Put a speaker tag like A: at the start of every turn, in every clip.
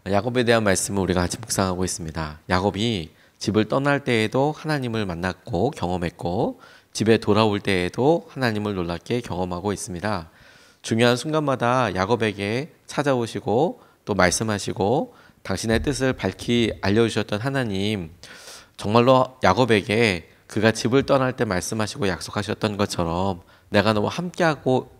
A: 야곱에 대한 말씀을 우리가 같이 묵상하고 있습니다. 야곱이 집을 떠날 때에도 하나님을 만났고 경험했고 집에 돌아올 때에도 하나님을 놀랍게 경험하고 있습니다. 중요한 순간마다 야곱에게 찾아오시고 또 말씀하시고 당신의 뜻을 밝히 알려주셨던 하나님, 정말로 야곱에게 그가 집을 떠날 때 말씀하시고 약속하셨던 것처럼 내가 너와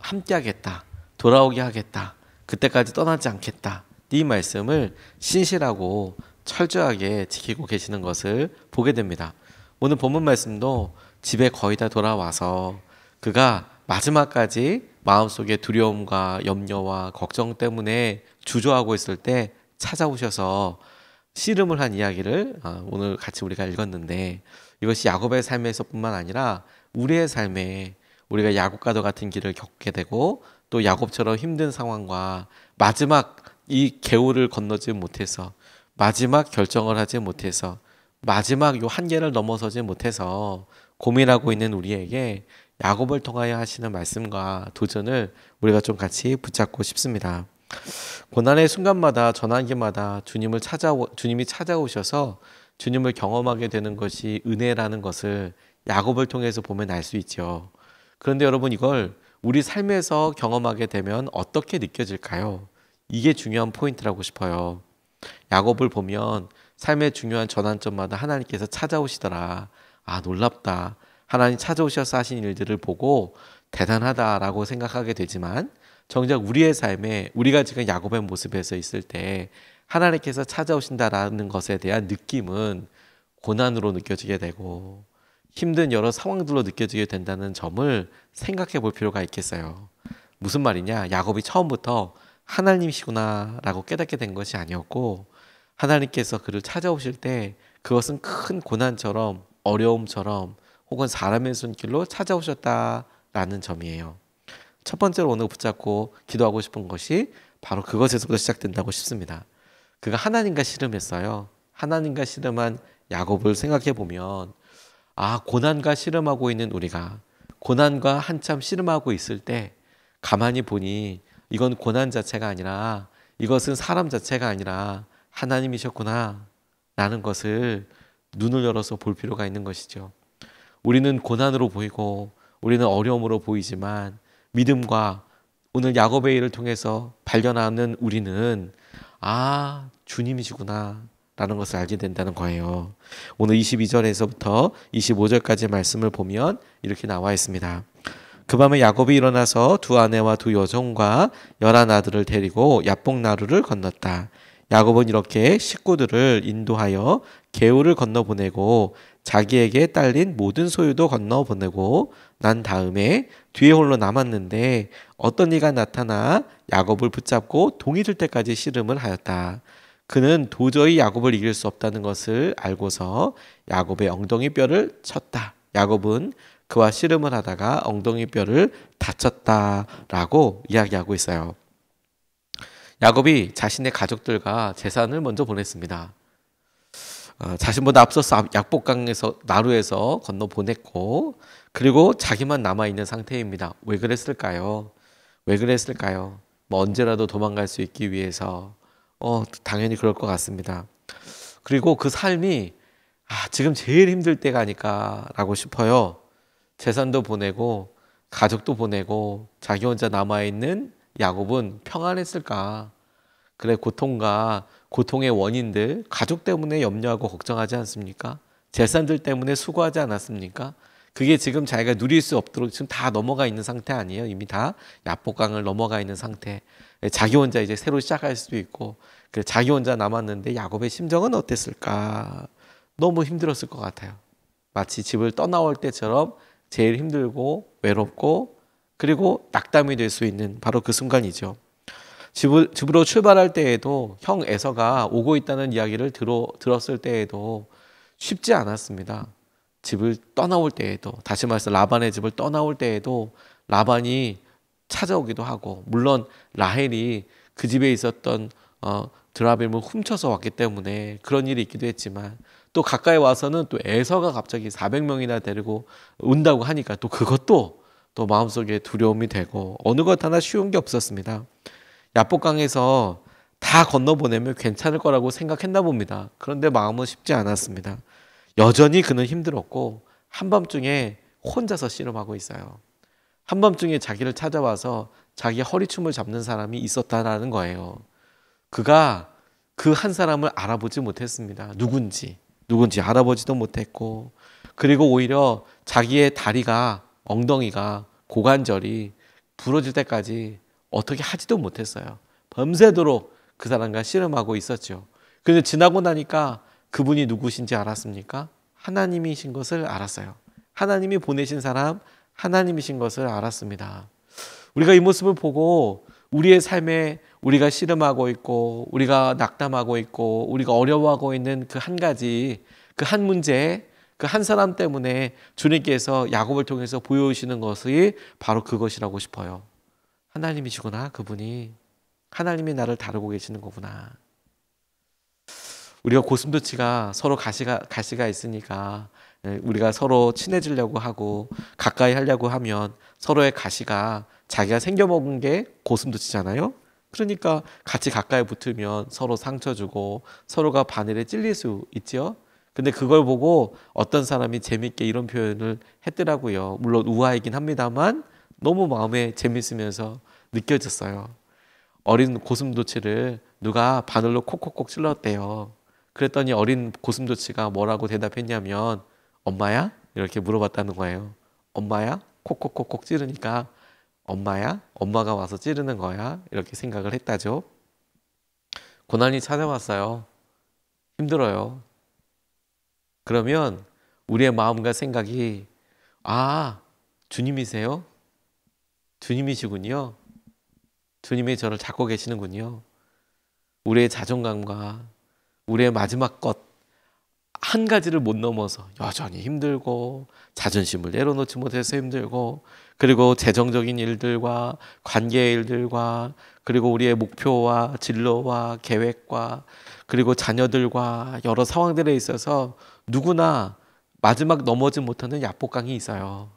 A: 함께하겠다, 돌아오게 하겠다, 그때까지 떠나지 않겠다, 이 말씀을 신실하고 철저하게 지키고 계시는 것을 보게 됩니다. 오늘 본문 말씀도 집에 거의 다 돌아와서 그가 마지막까지 마음속에 두려움과 염려와 걱정 때문에 주저하고 있을 때 찾아오셔서 씨름을 한 이야기를 오늘 같이 우리가 읽었는데, 이것이 야곱의 삶에서뿐만 아니라 우리의 삶에 우리가 야곱과도 같은 길을 겪게 되고 또 야곱처럼 힘든 상황과 마지막 이 개울을 건너지 못해서, 마지막 결정을 하지 못해서, 마지막 요 한계를 넘어서지 못해서 고민하고 있는 우리에게 야곱을 통하여 하시는 말씀과 도전을 우리가 좀 같이 붙잡고 싶습니다. 고난의 순간마다 전환기마다 주님이 찾아오셔서 주님을 경험하게 되는 것이 은혜라는 것을 야곱을 통해서 보면 알 수 있죠. 그런데 여러분, 이걸 우리 삶에서 경험하게 되면 어떻게 느껴질까요? 이게 중요한 포인트라고 싶어요. 야곱을 보면 삶의 중요한 전환점마다 하나님께서 찾아오시더라. 아, 놀랍다. 하나님 찾아오셔서 하신 일들을 보고 대단하다라고 생각하게 되지만, 정작 우리의 삶에 우리가 지금 야곱의 모습에서 있을 때 하나님께서 찾아오신다라는 것에 대한 느낌은 고난으로 느껴지게 되고 힘든 여러 상황들로 느껴지게 된다는 점을 생각해 볼 필요가 있겠어요. 무슨 말이냐? 야곱이 처음부터 하나님이시구나 라고 깨닫게 된 것이 아니었고, 하나님께서 그를 찾아오실 때 그것은 큰 고난처럼, 어려움처럼, 혹은 사람의 손길로 찾아오셨다라는 점이에요. 첫 번째로 오늘 붙잡고 기도하고 싶은 것이 바로 그것에서부터 시작된다고 싶습니다. 그가 하나님과 씨름했어요. 하나님과 씨름한 야곱을 생각해 보면, 고난과 씨름하고 있는 우리가 고난과 한참 씨름하고 있을 때 가만히 보니 이건 고난 자체가 아니라, 이것은 사람 자체가 아니라 하나님이셨구나 라는 것을 눈을 열어서 볼 필요가 있는 것이죠. 우리는 고난으로 보이고 우리는 어려움으로 보이지만, 믿음과 오늘 야곱의 일을 통해서 발견하는 우리는 주님이시구나 라는 것을 알게 된다는 거예요. 오늘 22절에서부터 25절까지 말씀을 보면 이렇게 나와 있습니다. 그 밤에 야곱이 일어나서 두 아내와 두 여종과 11 아들을 데리고 야복나루를 건넜다. 야곱은 이렇게 식구들을 인도하여 개울을 건너보내고 자기에게 딸린 모든 소유도 건너보내고 난 다음에 뒤에 홀로 남았는데, 어떤 이가 나타나 야곱을 붙잡고 동이 들 때까지 씨름을 하였다. 그는 도저히 야곱을 이길 수 없다는 것을 알고서 야곱의 엉덩이 뼈를 쳤다. 야곱은 그와 씨름을 하다가 엉덩이 뼈를 다쳤다라고 이야기하고 있어요. 야곱이 자신의 가족들과 재산을 먼저 보냈습니다. 자신보다 앞서서 약복강에서 나루에서 건너 보냈고, 그리고 자기만 남아있는 상태입니다. 왜 그랬을까요? 뭐 언제라도 도망갈 수 있기 위해서. 당연히 그럴 것 같습니다. 그리고 그 삶이 지금 제일 힘들 때가 아닐까라고 싶어요. 재산도 보내고 가족도 보내고 자기 혼자 남아있는 야곱은 평안했을까? 그래, 고통과 고통의 원인들, 가족 때문에 염려하고 걱정하지 않습니까? 재산들 때문에 수고하지 않았습니까? 그게 지금 자기가 누릴 수 없도록 지금 다 넘어가 있는 상태 아니에요? 이미 다 야복강을 넘어가 있는 상태. 자기 혼자 이제 새로 시작할 수도 있고, 그래, 자기 혼자 남았는데 야곱의 심정은 어땠을까? 너무 힘들었을 것 같아요. 마치 집을 떠나올 때처럼 제일 힘들고 외롭고, 그리고 낙담이 될 수 있는 바로 그 순간이죠. 집으로 출발할 때에도 형 에서가 오고 있다는 이야기를 들었을 때에도 쉽지 않았습니다. 집을 떠나올 때에도, 다시 말해서 라반의 집을 떠나올 때에도 라반이 찾아오기도 하고, 물론 라헬이 그 집에 있었던 드라빔을 훔쳐서 왔기 때문에 그런 일이 있기도 했지만, 또 가까이 와서는 또 에서가 갑자기 400명이나 데리고 온다고 하니까 또 그것도 또 마음속에 두려움이 되고, 어느 것 하나 쉬운 게 없었습니다. 야복강에서 다 건너보내면 괜찮을 거라고 생각했나 봅니다. 그런데 마음은 쉽지 않았습니다. 여전히 그는 힘들었고 한밤중에 혼자서 씨름하고 있어요. 한밤중에 자기를 찾아와서 자기 허리춤을 잡는 사람이 있었다라는 거예요. 그가 그 한 사람을 알아보지 못했습니다. 누군지 알아보지도 못했고, 그리고 오히려 자기의 다리가, 엉덩이가, 고관절이 부러질 때까지 어떻게 하지도 못했어요. 밤새도록 그 사람과 씨름하고 있었죠. 그런데 지나고 나니까 그분이 누구신지 알았습니까? 하나님이신 것을 알았어요. 하나님이 보내신 사람, 하나님이신 것을 알았습니다. 우리가 이 모습을 보고 우리의 삶에 우리가 씨름하고 있고, 우리가 낙담하고 있고, 우리가 어려워하고 있는 그 한 가지, 그 한 문제, 그 한 사람 때문에 주님께서 야곱을 통해서 보여주시는 것이 바로 그것이라고 싶어요. 하나님이시구나, 그분이. 하나님이 나를 다루고 계시는 거구나. 우리가 고슴도치가 서로 가시가 있으니까 우리가 서로 친해지려고 하고 가까이 하려고 하면 서로의 가시가 자기가 생겨먹은 게 고슴도치잖아요. 그러니까 같이 가까이 붙으면 서로 상처 주고 서로가 바늘에 찔릴 수 있죠. 근데 그걸 보고 어떤 사람이 재밌게 이런 표현을 했더라고요. 물론 우아이긴 합니다만 너무 마음에 재밌으면서 느껴졌어요. 어린 고슴도치를 누가 바늘로 콕콕콕 찔렀대요. 그랬더니 어린 고슴도치가 뭐라고 대답했냐면 엄마야? 이렇게 물어봤다는 거예요. 엄마야? 콕콕콕콕 찌르니까 엄마야? 엄마가 와서 찌르는 거야? 이렇게 생각을 했다죠. 고난이 찾아왔어요. 힘들어요. 그러면 우리의 마음과 생각이 주님이세요? 주님이시군요. 주님이 저를 잡고 계시는군요. 우리의 자존감과 우리의 마지막 것 한 가지를 못 넘어서 여전히 힘들고 자존심을 내려놓지 못해서 힘들고, 그리고 재정적인 일들과 관계의 일들과 그리고 우리의 목표와 진로와 계획과 그리고 자녀들과 여러 상황들에 있어서 누구나 마지막 넘어지 못하는 야복강이 있어요.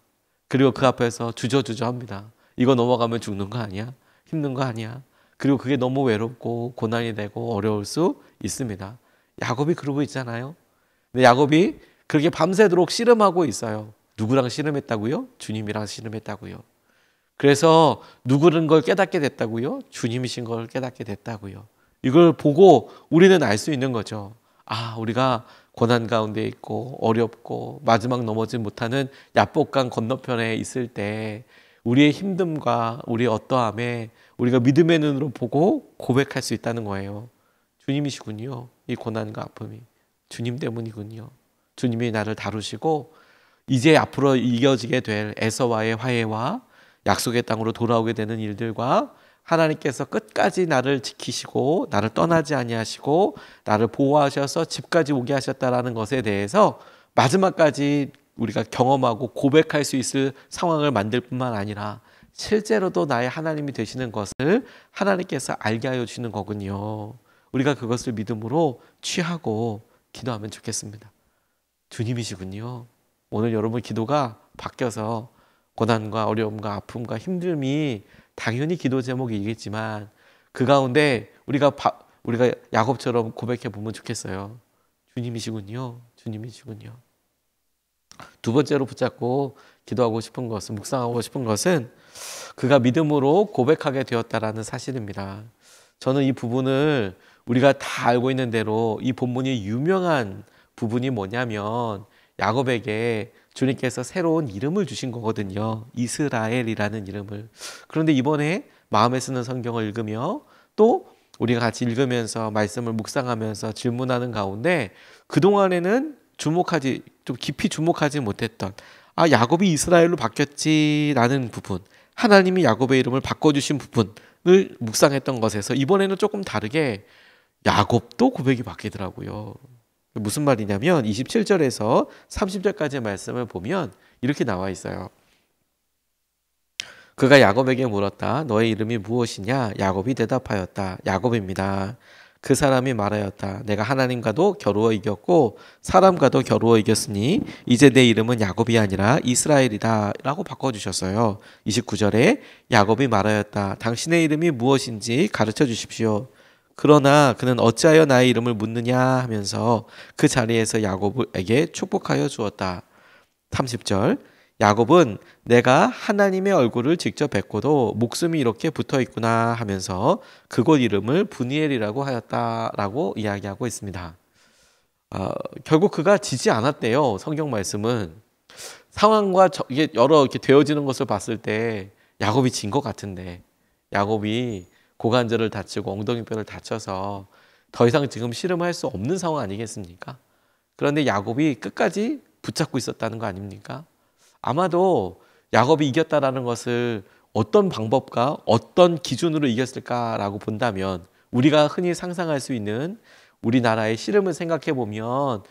A: 그리고 그 앞에서 주저주저합니다. 이거 넘어가면 죽는 거 아니야? 힘든 거 아니야? 그리고 그게 너무 외롭고 고난이 되고 어려울 수 있습니다. 야곱이 그러고 있잖아요. 근데 야곱이 그렇게 밤새도록 씨름하고 있어요. 누구랑 씨름했다고요? 주님이랑 씨름했다고요. 그래서 누구는 걸 깨닫게 됐다고요? 주님이신 걸 깨닫게 됐다고요. 이걸 보고 우리는 알 수 있는 거죠. 우리가 고난 가운데 있고 어렵고 마지막 넘어지 못하는 야복강 건너편에 있을 때 우리의 힘듦과 우리의 어떠함에 우리가 믿음의 눈으로 보고 고백할 수 있다는 거예요. 주님이시군요. 이 고난과 아픔이 주님 때문이군요. 주님이 나를 다루시고 이제 앞으로 이어지게 될 에서와의 화해와 약속의 땅으로 돌아오게 되는 일들과 하나님께서 끝까지 나를 지키시고 나를 떠나지 아니하시고 나를 보호하셔서 집까지 오게 하셨다라는 것에 대해서 마지막까지 우리가 경험하고 고백할 수 있을 상황을 만들 뿐만 아니라 실제로도 나의 하나님이 되시는 것을 하나님께서 알게 하여 주시는 거군요. 우리가 그것을 믿음으로 취하고 기도하면 좋겠습니다. 주님이시군요. 오늘 여러분 기도가 바뀌어서 고난과 어려움과 아픔과 힘듦이 당연히 기도 제목이겠지만 그 가운데 우리가 야곱처럼 고백해 보면 좋겠어요. 주님이시군요. 주님이시군요. 두 번째로 붙잡고 기도하고 싶은 것은, 묵상하고 싶은 것은 그가 믿음으로 고백하게 되었다라는 사실입니다. 저는 이 부분을 우리가 다 알고 있는 대로 이 본문이 유명한 부분이 뭐냐면 야곱에게 주님께서 새로운 이름을 주신 거거든요. 이스라엘이라는 이름을. 그런데 이번에 마음에 쓰는 성경을 읽으며 또 우리가 같이 읽으면서 말씀을 묵상하면서 질문하는 가운데 그동안에는 좀 깊이 주목하지 못했던 야곱이 이스라엘로 바뀌었지라는 부분, 하나님이 야곱의 이름을 바꿔주신 부분을 묵상했던 것에서 이번에는 조금 다르게 야곱도 고백이 바뀌더라고요. 무슨 말이냐면 27절에서 30절까지의 말씀을 보면 이렇게 나와 있어요. 그가 야곱에게 물었다. 너의 이름이 무엇이냐? 야곱이 대답하였다. 야곱입니다. 그 사람이 말하였다. 내가 하나님과도 겨루어 이겼고 사람과도 겨루어 이겼으니 이제 내 이름은 야곱이 아니라 이스라엘이다 라고 바꿔주셨어요. 29절에 야곱이 말하였다. 당신의 이름이 무엇인지 가르쳐 주십시오. 그러나 그는 어찌하여 나의 이름을 묻느냐 하면서 그 자리에서 야곱에게 축복하여 주었다. 30절 야곱은 내가 하나님의 얼굴을 직접 뵙고도 목숨이 이렇게 붙어 있구나 하면서 그곳 이름을 브니엘이라고 하였다라고 이야기하고 있습니다. 결국 그가 지지 않았대요. 성경 말씀은 상황과 이게 여러 이렇게 되어지는 것을 봤을 때 야곱이 진 것 같은데 야곱이 고관절을 다치고 엉덩이뼈를 다쳐서 더 이상 지금 씨름할 수 없는 상황 아니겠습니까? 그런데 야곱이 끝까지 붙잡고 있었다는 거 아닙니까? 아마도 야곱이 이겼다라는 것을 어떤 방법과 어떤 기준으로 이겼을까라고 본다면 우리가 흔히 상상할 수 있는 우리나라의 씨름을 생각해 보면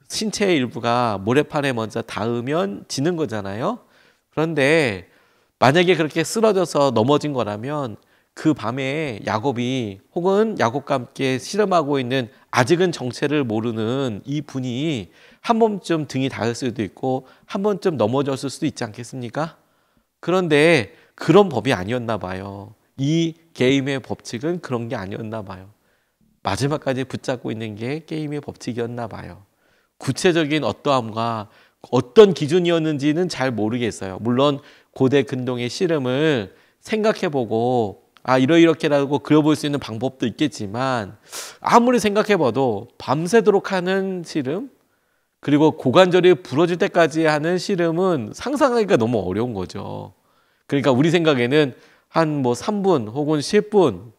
A: 신체의 일부가 모래판에 먼저 닿으면 지는 거잖아요. 그런데 만약에 그렇게 쓰러져서 넘어진 거라면 그 밤에 야곱이 혹은 야곱과 함께 씨름하고 있는 아직은 정체를 모르는 이 분이 한 번쯤 등이 닿을 수도 있고 한 번쯤 넘어졌을 수도 있지 않겠습니까? 그런데 그런 법이 아니었나 봐요. 이 게임의 법칙은 그런 게 아니었나 봐요. 마지막까지 붙잡고 있는 게 게임의 법칙이었나 봐요. 구체적인 어떠함과 어떤 기준이었는지는 잘 모르겠어요. 물론 고대 근동의 씨름을 생각해보고 이렇게라고 그려볼 수 있는 방법도 있겠지만 아무리 생각해봐도 밤새도록 하는 씨름 그리고 고관절이 부러질 때까지 하는 씨름은 상상하기가 너무 어려운 거죠. 그러니까 우리 생각에는 한 3분 혹은 10분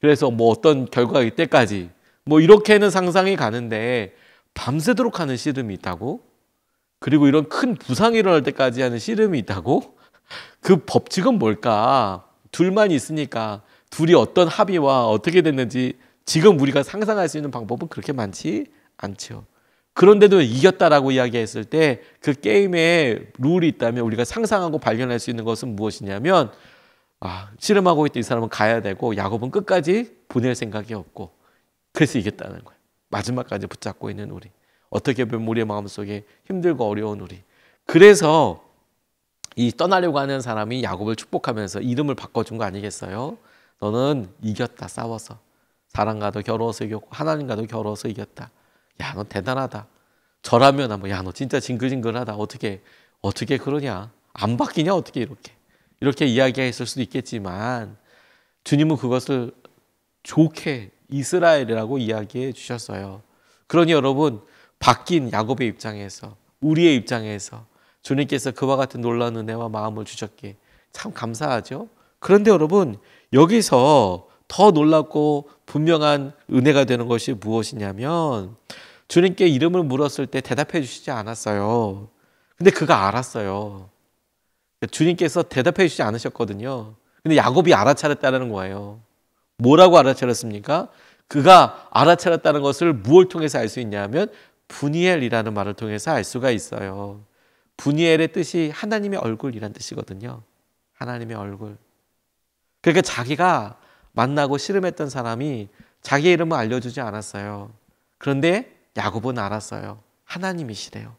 A: 그래서 어떤 결과가 이때까지 이렇게는 상상이 가는데 밤새도록 하는 씨름이 있다고? 그리고 이런 큰 부상이 일어날 때까지 하는 씨름이 있다고? 그 법칙은 뭘까? 둘만 있으니까 둘이 어떤 합의와 어떻게 됐는지 지금 우리가 상상할 수 있는 방법은 그렇게 많지 않죠. 그런데도 이겼다라고 이야기했을 때 그 게임에 룰이 있다면 우리가 상상하고 발견할 수 있는 것은 무엇이냐면 씨름하고 있던 이 사람은 가야 되고 야곱은 끝까지 보낼 생각이 없고 그래서 이겼다는 거예요. 마지막까지 붙잡고 있는 우리. 어떻게 보면 우리의 마음속에 힘들고 어려운 우리. 그래서 이 떠나려고 하는 사람이 야곱을 축복하면서 이름을 바꿔준 거 아니겠어요? 너는 이겼다, 싸워서. 사람과도 겨루어서 이겼고 하나님과도 겨루어서 이겼다. 야, 너 대단하다. 저라면 야, 너 진짜 징글징글하다. 어떻게 그러냐? 안 바뀌냐? 어떻게 이렇게 이야기했을 수도 있겠지만 주님은 그것을 좋게 이스라엘이라고 이야기해 주셨어요. 그러니 여러분 바뀐 야곱의 입장에서 우리의 입장에서 주님께서 그와 같은 놀라운 은혜와 마음을 주셨기에 참 감사하죠. 그런데 여러분 여기서 더 놀랍고 분명한 은혜가 되는 것이 무엇이냐면 주님께 이름을 물었을 때 대답해 주시지 않았어요. 근데 그가 알았어요. 주님께서 대답해 주시지 않으셨거든요. 근데 야곱이 알아차렸다는 거예요. 뭐라고 알아차렸습니까? 그가 알아차렸다는 것을 무엇을 통해서 알 수 있냐면 브니엘이라는 말을 통해서 알 수가 있어요. 브니엘의 뜻이 하나님의 얼굴이란 뜻이거든요. 하나님의 얼굴. 그러니까 자기가 만나고 씨름했던 사람이 자기 이름을 알려주지 않았어요. 그런데 야곱은 알았어요. 하나님이시래요.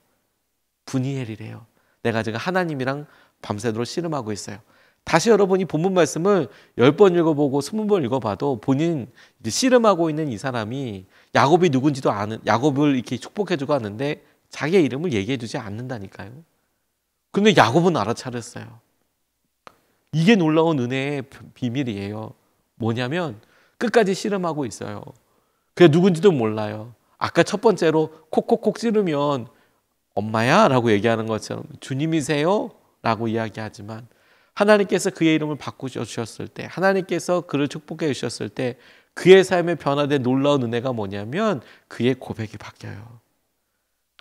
A: 브니엘이래요. 내가 지금 하나님이랑 밤새도록 씨름하고 있어요. 다시 여러분이 본문 말씀을 10번 읽어보고 20번 읽어봐도 본인 씨름하고 있는 이 사람이 야곱이 누군지도 아는, 야곱을 이렇게 축복해주고 하는데 자기의 이름을 얘기해주지 않는다니까요. 근데 야곱은 알아차렸어요. 이게 놀라운 은혜의 비밀이에요. 뭐냐면 끝까지 씨름하고 있어요. 그게 누군지도 몰라요. 아까 첫 번째로 콕콕콕 찌르면 엄마야 라고 얘기하는 것처럼 주님이세요? 라고 이야기하지만 하나님께서 그의 이름을 바꾸셨을 때 하나님께서 그를 축복해 주셨을 때 그의 삶에 변화된 놀라운 은혜가 뭐냐면 그의 고백이 바뀌어요.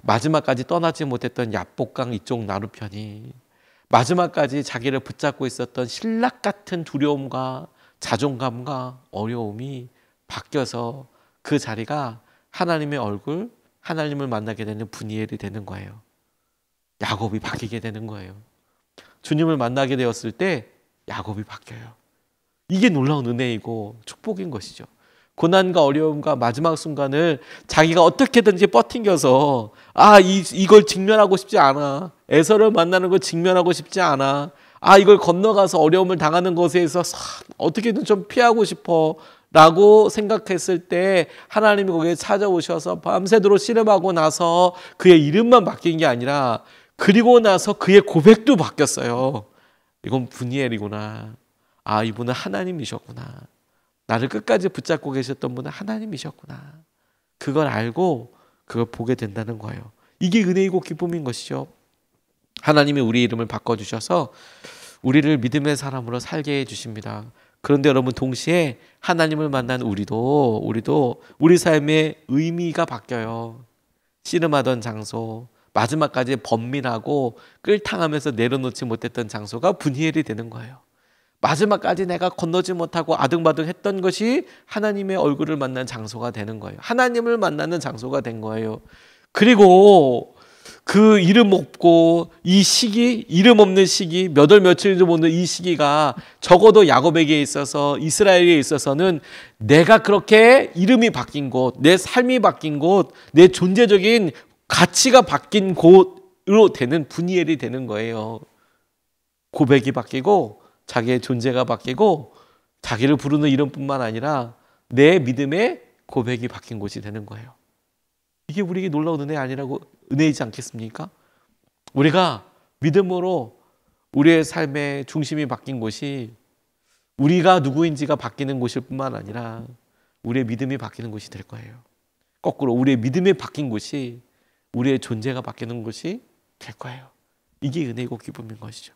A: 마지막까지 떠나지 못했던 야복강 이쪽 나루편이 마지막까지 자기를 붙잡고 있었던 신락 같은 두려움과 자존감과 어려움이 바뀌어서 그 자리가 하나님의 얼굴, 하나님을 만나게 되는 브니엘이 되는 거예요. 야곱이 바뀌게 되는 거예요. 주님을 만나게 되었을 때 야곱이 바뀌어요. 이게 놀라운 은혜이고 축복인 것이죠. 고난과 어려움과 마지막 순간을 자기가 어떻게든지 버팅겨서 이걸 직면하고 싶지 않아. 에서를 만나는 걸 직면하고 싶지 않아. 이걸 건너가서 어려움을 당하는 것에서 어떻게든 좀 피하고 싶어 라고 생각했을 때 하나님이 거기에 찾아오셔서 밤새도록 씨름하고 나서 그의 이름만 바뀐 게 아니라 그리고 나서 그의 고백도 바뀌었어요. 이건 분이엘이구나. 아, 이분은 하나님이셨구나. 나를 끝까지 붙잡고 계셨던 분은 하나님이셨구나. 그걸 알고 그걸 보게 된다는 거예요. 이게 은혜이고 기쁨인 것이죠. 하나님이 우리 이름을 바꿔주셔서 우리를 믿음의 사람으로 살게 해주십니다. 그런데 여러분, 동시에 하나님을 만난 우리도 우리 삶의 의미가 바뀌어요. 씨름하던 장소, 마지막까지 번민하고 끌탕하면서 내려놓지 못했던 장소가 분이엘이 되는 거예요. 마지막까지 내가 건너지 못하고 아등바등 했던 것이 하나님의 얼굴을 만난 장소가 되는 거예요. 하나님을 만나는 장소가 된 거예요. 그리고 그 이름 없고 이 시기, 이름 없는 시기, 몇 월 며칠도 모르는 이 시기가 적어도 야곱에게 있어서, 이스라엘에 있어서는 내가 그렇게 이름이 바뀐 곳, 내 삶이 바뀐 곳, 내 존재적인 가치가 바뀐 곳으로 되는 분이엘이 되는 거예요. 고백이 바뀌고 자기의 존재가 바뀌고 자기를 부르는 이름뿐만 아니라 내 믿음의 고백이 바뀐 곳이 되는 거예요. 이게 우리에게 놀라운 은혜 아니라고, 은혜이지 않겠습니까? 우리가 믿음으로 우리의 삶의 중심이 바뀐 곳이 우리가 누구인지가 바뀌는 곳일 뿐만 아니라 우리의 믿음이 바뀌는 곳이 될 거예요. 거꾸로 우리의 믿음이 바뀐 곳이 우리의 존재가 바뀌는 곳이 될 거예요. 이게 은혜이고 기쁨인 것이죠.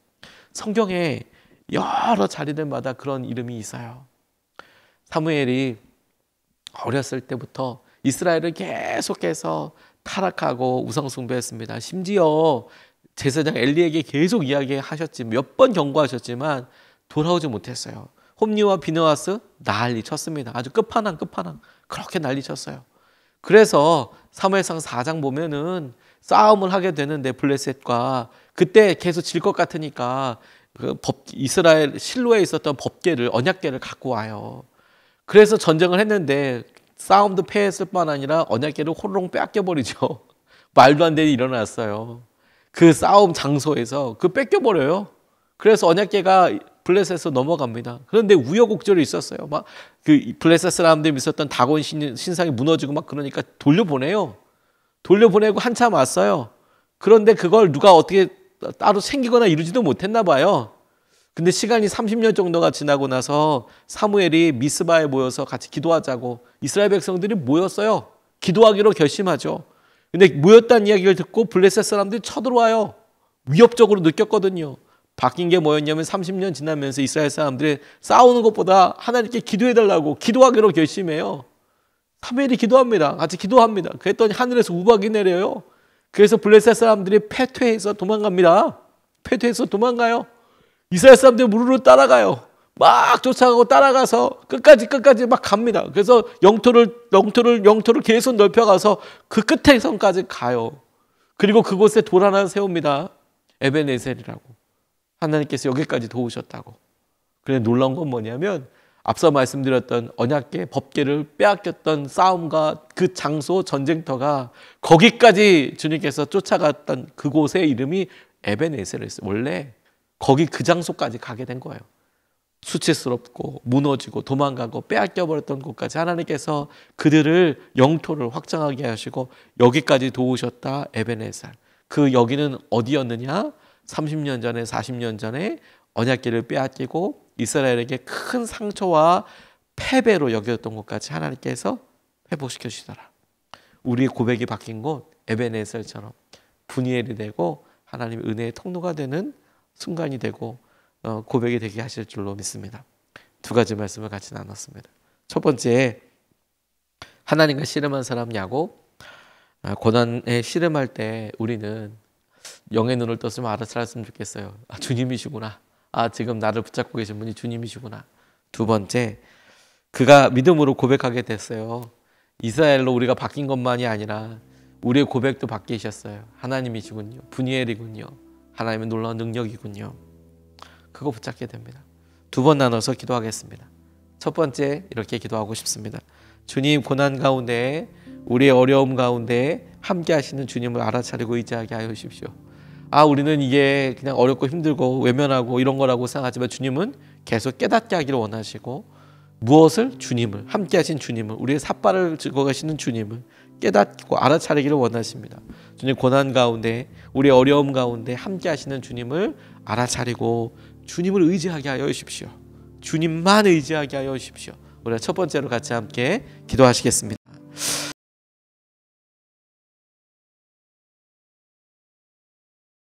A: 성경에 여러 자리들마다 그런 이름이 있어요. 사무엘이 어렸을 때부터 이스라엘을 계속해서 타락하고 우상숭배했습니다. 심지어 제사장 엘리에게 계속 이야기하셨지만, 몇 번 경고하셨지만 돌아오지 못했어요. 홈리와 비느하스 난리 쳤습니다. 아주 끝판왕 그렇게 난리 쳤어요. 그래서 사무엘상 4장 보면은 싸움을 하게 되는데 블레셋과, 그때 계속 질 것 같으니까 이스라엘 실로에 있었던 법궤를, 언약궤를 갖고 와요. 그래서 전쟁을 했는데 싸움도 패했을 뿐 아니라 언약궤를 호로록 뺏겨버리죠. 말도 안 되는 일이 일어났어요. 그 싸움 장소에서 뺏겨버려요. 그래서 언약궤가 블레셋에서 넘어갑니다. 그런데 우여곡절이 있었어요. 막 그 블레셋 사람들이 있었던 다곤 신상이 무너지고 막 그러니까 돌려보내요. 돌려보내고 한참 왔어요. 그런데 그걸 누가 어떻게 따로 챙기거나 이루지도 못했나 봐요. 근데 시간이 30년 정도가 지나고 나서 사무엘이 미스바에 모여서 같이 기도하자고 이스라엘 백성들이 모였어요. 기도하기로 결심하죠. 근데 모였다는 이야기를 듣고 블레셋 사람들이 쳐들어와요. 위협적으로 느꼈거든요. 바뀐 게 뭐였냐면 30년 지나면서 이스라엘 사람들이 싸우는 것보다 하나님께 기도해달라고 기도하기로 결심해요. 사무엘이 기도합니다. 같이 기도합니다. 그랬더니 하늘에서 우박이 내려요. 그래서 블레셋 사람들이 패퇴해서 도망갑니다. 패퇴해서 도망가요. 이스라엘 사람들이 무르르 따라가요. 막 쫓아가고 따라가서 끝까지 막 갑니다. 그래서 영토를 계속 넓혀가서 그 끝에 선까지 가요. 그리고 그곳에 돌 하나 세웁니다. 에벤에셀이라고. 하나님께서 여기까지 도우셨다고. 그런데 놀라운 건 뭐냐면 앞서 말씀드렸던 언약궤, 법궤를 빼앗겼던 싸움과 그 장소, 전쟁터가 거기까지 주님께서 쫓아갔던 그곳의 이름이 에벤에셀이었어요. 원래 거기 그 장소까지 가게 된 거예요. 수치스럽고 무너지고 도망가고 빼앗겨버렸던 곳까지 하나님께서 그들을 영토를 확장하게 하시고 여기까지 도우셨다. 에벤에셀. 그 여기는 어디였느냐? 30년 전에 40년 전에 언약궤를 빼앗기고 이스라엘에게 큰 상처와 패배로 여겼던 곳까지 하나님께서 회복시켜 주시더라. 우리의 고백이 바뀐 곳 에벤에셀처럼 분이엘이 되고 하나님의 은혜의 통로가 되는 순간이 되고 고백이 되게 하실 줄로 믿습니다. 두 가지 말씀을 같이 나눴습니다. 첫 번째, 하나님과 씨름한 사람 야곱. 고난에 씨름할 때 우리는 영의 눈을 떴으면 알았으면 좋겠어요. 주님이시구나. 지금 나를 붙잡고 계신 분이 주님이시구나. 두 번째, 그가 믿음으로 고백하게 됐어요. 이스라엘로 우리가 바뀐 것만이 아니라 우리의 고백도 바뀌셨어요. 하나님이시군요. 분이엘이군요. 하나님의 놀라운 능력이군요. 그거 붙잡게 됩니다. 두 번 나눠서 기도하겠습니다. 첫 번째, 이렇게 기도하고 싶습니다. 주님, 고난 가운데, 우리의 어려움 가운데 함께 하시는 주님을 알아차리고 의지하게 하여 주십시오. 우리는 이게 그냥 어렵고 힘들고 외면하고 이런 거라고 생각하지만 주님은 계속 깨닫게 하기를 원하시고 무엇을? 주님을, 함께 하신 주님을, 우리의 삿발을 쥐고 가시는 주님을 깨닫고 알아차리기를 원하십니다. 주님 고난 가운데, 우리 어려움 가운데 함께 하시는 주님을 알아차리고 주님을 의지하게 하여 주십시오. 주님만 의지하게 하여 주십시오. 우리가 첫 번째로 같이 함께 기도하시겠습니다.